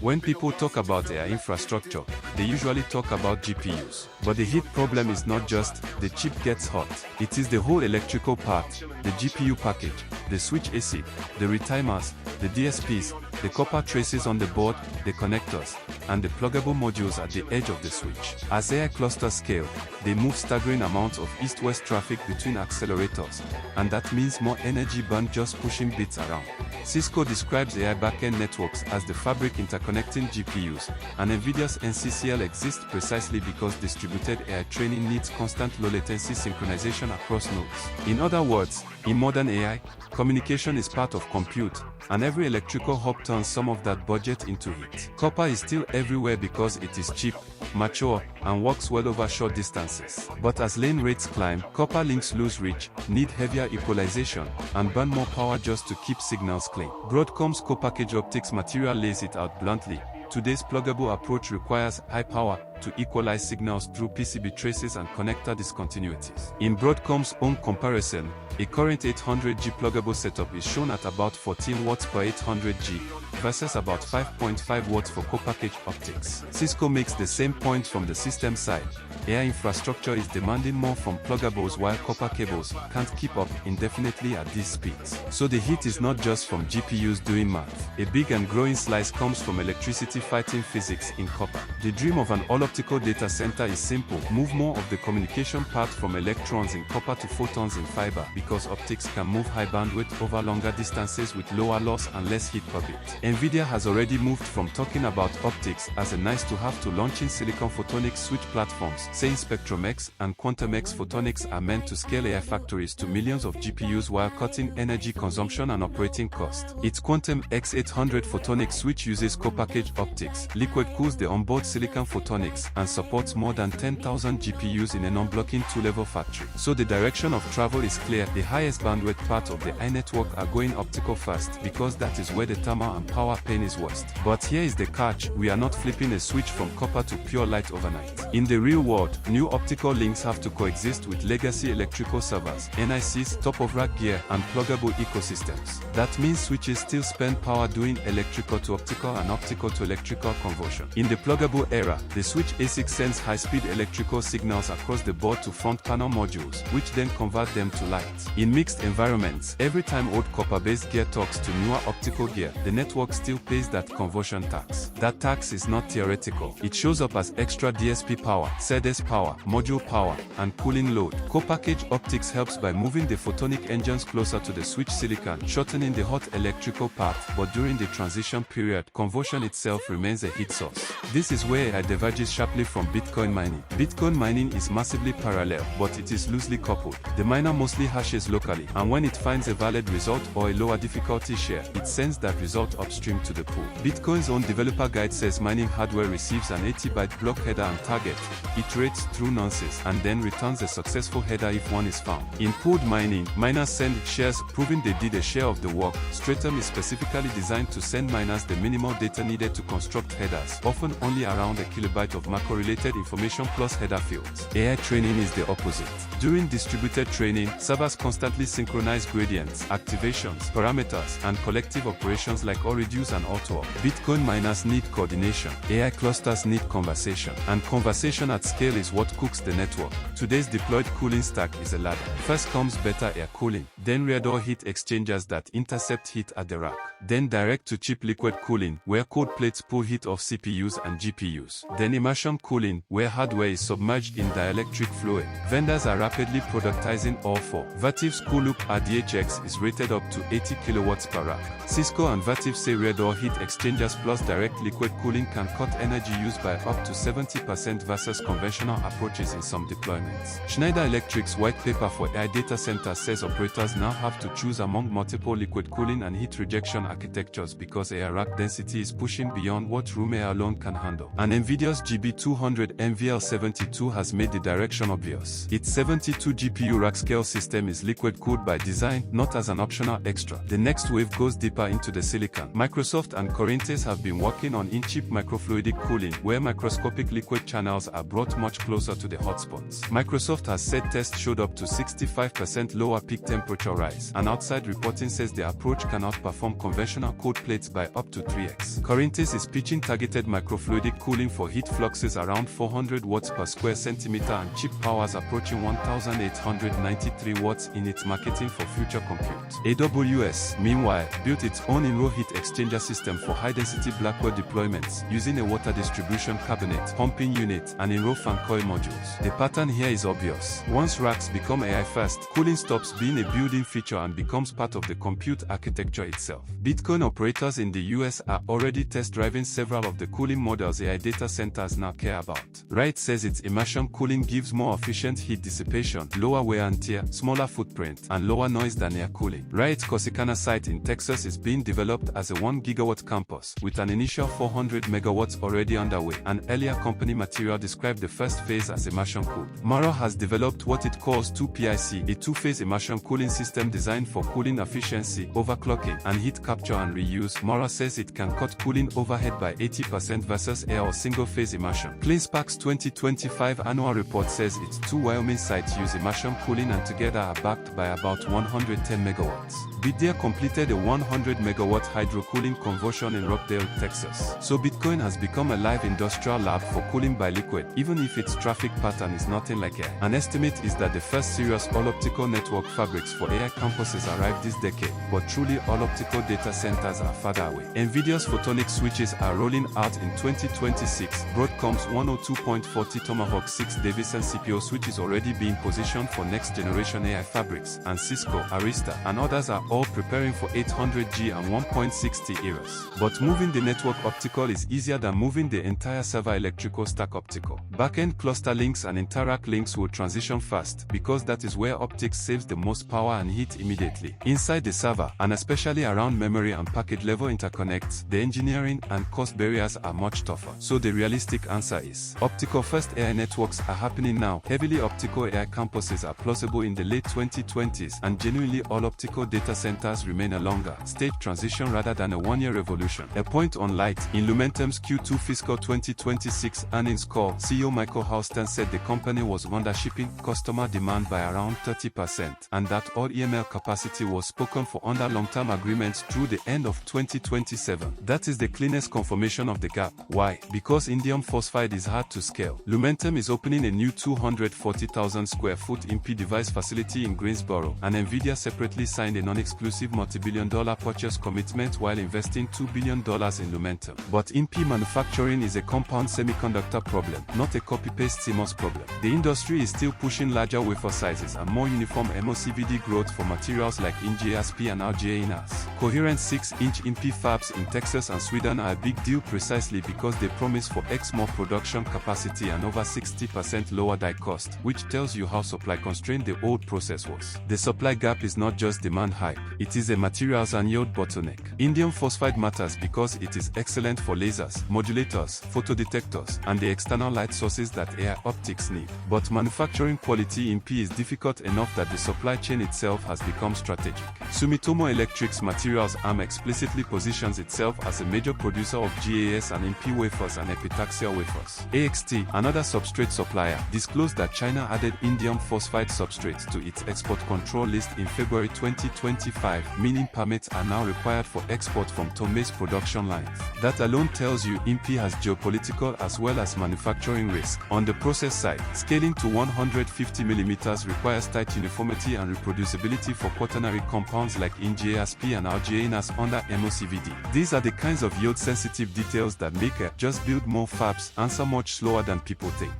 When people talk about AI infrastructure, they usually talk about GPUs. But the heat problem is not just the chip gets hot. It is the whole electrical part, the GPU package, the switch ASIC, the retimers, the DSPs, the copper traces on the board, the connectors, and the pluggable modules at the edge of the switch. As AI clusters scale, they move staggering amounts of east-west traffic between accelerators, and that means more energy burned just pushing bits around. Cisco describes AI backend networks as the fabric interconnecting GPUs, and NVIDIA's NCCL exists precisely because distributed AI training needs constant low-latency synchronization across nodes. In other words, in modern AI, communication is part of compute, and every electrical hub turns some of that budget into heat. Copper is still everywhere because it is cheap, mature, and works well over short distances. But as lane rates climb, copper links lose reach, need heavier equalization, and burn more power just to keep signals clean. Broadcom's co-packaged optics material lays it out bluntly. Today's pluggable approach requires high power to equalize signals through PCB traces and connector discontinuities. In Broadcom's own comparison, a current 800G pluggable setup is shown at about 14 watts per 800G, versus about 5.5 watts for co-packaged optics. Cisco makes the same point from the system side. AI infrastructure is demanding more from pluggables while copper cables can't keep up indefinitely at these speeds. So the heat is not just from GPUs doing math. A big and growing slice comes from electricity fighting physics in copper. The dream of an all-optical data center is simple: move more of the communication path from electrons in copper to photons in fiber, because optics can move high bandwidth over longer distances with lower loss and less heat per bit. NVIDIA has already moved from talking about optics as a nice-to-have to launching silicon photonics switch platforms, saying SpectrumX and QuantumX photonics are meant to scale AI factories to millions of GPUs while cutting energy consumption and operating cost. Its QuantumX 800 photonics switch uses co-packaged optics, liquid cools the onboard silicon photonics, and supports more than 10,000 GPUs in a non-blocking two-level factory. So the direction of travel is clear. The highest bandwidth part of the AI network are going optical first, because that is where the thermal and power pain is worst. But here is the catch: we are not flipping a switch from copper to pure light overnight. In the real world, new optical links have to coexist with legacy electrical servers, NICs, top-of-rack gear, and pluggable ecosystems. That means switches still spend power doing electrical to optical and optical to electrical conversion. In the pluggable era, the switch ASIC sends high-speed electrical signals across the board to front panel modules, which then convert them to light. In mixed environments, every time old copper-based gear talks to newer optical gear, the network still pays that conversion tax. That tax is not theoretical. It shows up as extra DSP power, SerDes power, module power, and cooling load. Co-packaged optics helps by moving the photonic engines closer to the switch silicon, shortening the hot electrical path, but during the transition period, conversion itself remains a heat source. This is where it diverges sharply from Bitcoin mining. Bitcoin mining is massively parallel, but it is loosely coupled. The miner mostly hashes locally, and when it finds a valid result or a lower difficulty share, it sends that result upstream to the pool. Bitcoin's own developer guide says mining hardware receives an 80-byte block header and target, iterates through nonces, and then returns a successful header if one is found. In pooled mining, miners send shares, proving they did a share of the work. Stratum is specifically designed to send miners the minimal data needed to construct headers, often only around a kilobyte of macro-related information plus header fields. AI training is the opposite. During distributed training, servers constantly synchronize gradients, activations, parameters, and collective operations like all-reduce and auto-up. Bitcoin miners need coordination. AI clusters need conversation. And conversation at scale is what cooks the network. Today's deployed cooling stack is a ladder. First comes better air cooling, then rear door heat exchangers that intercept heat at the rack, then direct-to-chip liquid cooling, where cold plates pull heat off CPUs and GPUs, then immersion cooling, where hardware is submerged in dielectric fluid. Vendors are rapidly productizing all four. Vertiv's CoolLoop RDHX is rated up to 80 kilowatts per rack. Cisco and Vertiv say rear door heat exchangers plus direct liquid cooling can cut energy use by up to 70% versus conventional approaches in some deployments. Schneider Electric's white paper for AI data centers says operators now have to choose among multiple liquid cooling and heat rejection architectures because AI rack density is pushing beyond what room air alone can handle. And NVIDIA's GB200 NVL72 has made the direction obvious. Its 72 GPU rack scale system is liquid cooled by design, not as an optional extra. The next wave goes deeper into the silicon. Microsoft and Corinthians have been working on in-chip microfluidic cooling, where microscopic liquid channels are brought much closer to the hotspots. Microsoft has said tests showed up to 65% lower peak temperature rise, and outside reporting says the approach can outperform conventional conventional cold plates by up to 3x. Corinthis is pitching targeted microfluidic cooling for heat fluxes around 400 watts per square centimeter and cheap powers approaching 1,893 watts in its marketing for future compute. AWS, meanwhile, built its own in-row heat exchanger system for high-density Blackwell deployments using a water distribution cabinet, pumping unit, and in-row fan coil modules. The pattern here is obvious. Once racks become AI fast, cooling stops being a built-in feature and becomes part of the compute architecture itself. Bitcoin operators in the US are already test-driving several of the cooling models AI data centers now care about. Riot says its immersion cooling gives more efficient heat dissipation, lower wear and tear, smaller footprint, and lower noise than air cooling. Riot's Corsicana site in Texas is being developed as a 1 gigawatt campus, with an initial 400 megawatts already underway. An earlier company material described the first phase as immersion cooled. Mara has developed what it calls 2PIC, a two-phase immersion cooling system designed for cooling efficiency, overclocking, and heat capture and reuse. Mara says it can cut cooling overhead by 80% versus air or single-phase immersion. CleanSpark's 2025 annual report says its 2 Wyoming sites use immersion cooling and together are backed by about 110 megawatts. Bitdeer completed a 100 megawatt hydro cooling conversion in Rockdale, Texas. So Bitcoin has become a live industrial lab for cooling by liquid, even if its traffic pattern is nothing like air. An estimate is that the first serious all-optical network fabrics for AI campuses arrived this decade, but truly all-optical data centers are farther away. NVIDIA's photonics switches are rolling out in 2026. Broadcom's 102.40 Tomahawk 6 Davidson CPO switch is already being positioned for next-generation AI fabrics, and Cisco, Arista, and others are all preparing for 800G and 1.6T eras. But moving the network optical is easier than moving the entire server electrical stack optical. Backend cluster links and interact links will transition fast, because that is where optics saves the most power and heat immediately. Inside the server, and especially around memory and packet level interconnects, the engineering and cost barriers are much tougher. So the realistic answer is, optical-first AI networks are happening now. Heavily optical AI campuses are plausible in the late 2020s, and genuinely all-optical data centers remain a longer stage transition rather than a one-year revolution. A point on LITE. In Lumentum's Q2 fiscal 2026 earnings call, CEO Michael Houston said the company was undershipping customer demand by around 30%, and that all EML capacity was spoken for under long-term agreements through the end of 2027. That is the cleanest confirmation of the gap. Why? Because indium phosphide is hard to scale. Lumentum is opening a new 240,000 square foot MP device facility in Greensboro, and NVIDIA separately signed a non-exclusive multi-billion-dollar purchase commitment while investing $2 billion in Lumentum. But MP manufacturing is a compound semiconductor problem, not a copy-paste CMOS problem. The industry is still pushing larger wafer sizes and more uniform MOCVD growth for materials like InGaAsP and RGA-INAS. Coherent 6-inch MP fabs in Texas and Sweden are a big deal precisely because they promise for X more production capacity and over 60% lower die cost, which tells you how supply constrained the old process was. The supply gap is not just demand hype, it is a materials and yield bottleneck. Indium phosphide matters because it is excellent for lasers, modulators, photodetectors, and the external light sources that AI optics need. But manufacturing quality MP is difficult enough that the supply chain itself has become strategic. Sumitomo Electric's materials arm explicitly positions itself as a major producer of GAS and MP wafers and epitaxial wafers. AXT, another substrate supplier, disclosed that China added indium phosphide substrates to its export control list in February 2025, meaning permits are now required for export from Tomei's production lines. That alone tells you MP has geopolitical as well as manufacturing risk. On the process side, scaling to 150 mm requires tight uniformity and reproducibility for quaternary compounds like InGaAsP and RGA-INAS under MOCVD. These are the kinds of yield-sensitive details that make a just build more fabs answer much slower than people think.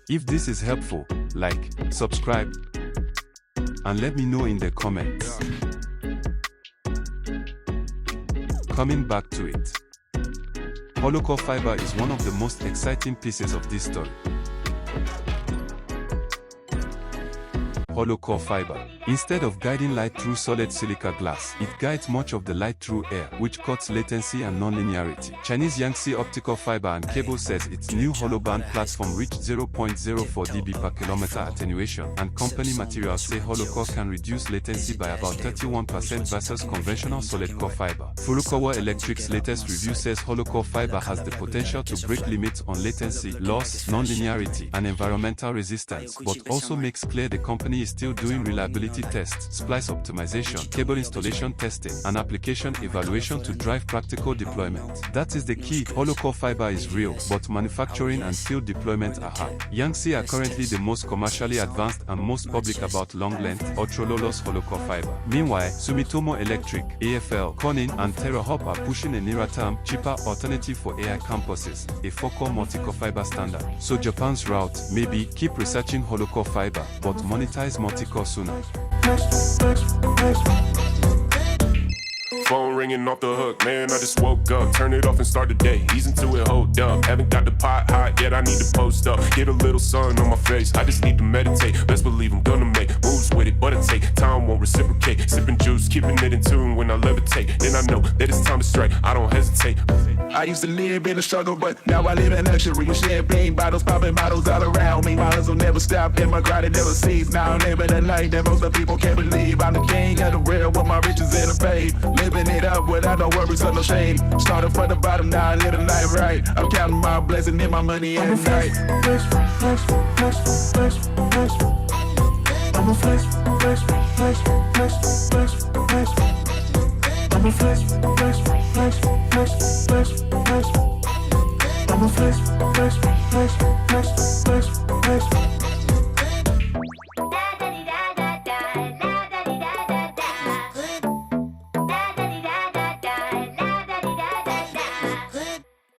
If this is helpful, like, subscribe, and let me know in the comments. Coming back to it. Hollow-core fiber is one of the most exciting pieces of this story. Hollow-core fiber. Instead of guiding light through solid silica glass, it guides much of the light through air, which cuts latency and non-linearity. Chinese Yangtze Optical Fiber and Cable says its new hollow-band platform reached 0.04 dB per kilometer attenuation, and company materials say hollow-core can reduce latency by about 31% versus conventional solid-core fiber. Furukawa Electric's latest review says hollow-core fiber has the potential to break limits on latency, loss, non-linearity, and environmental resistance, but also makes clear the company is still doing reliability tests, splice optimization, cable installation testing, and application evaluation to drive practical deployment. That is the key. Hollow core fiber is real, but manufacturing and field deployment are hard. Yangtze are currently the most commercially advanced and most public about long-length, ultra-low-loss hollow core fiber. Meanwhile, Sumitomo Electric, AFL, Corning, and TerraHop are pushing a nearer-term, cheaper alternative for AI campuses, a 4-core multi-core fiber standard. So Japan's route may be keep researching hollow core fiber, but monetize multi-core sooner. Phone ringing off the hook, man, I just woke up. Turn it off and start the day, ease into it, hold up. Haven't got the pot hot yet, I need to post up. Get a little sun on my face, I just need to meditate. Best believe I'm gonna make moves with it, but it take time, won't reciprocate. Sipping juice, keeping it in tune when I levitate. Then I know that it's time to strike, I don't hesitate. I used to live in a struggle, but now I live in luxury. Champagne bottles, popping bottles all around me. My hustle never stopped and my grind never ceased. Now I'm living a life that most of people can't believe. I'm the king of the real with my riches and the fame. Living it up without no worries or no shame. Started from the bottom, now I live a life right. I'm counting my blessings and my money at night. I'm a flex. I'm a flex. I'm a flex.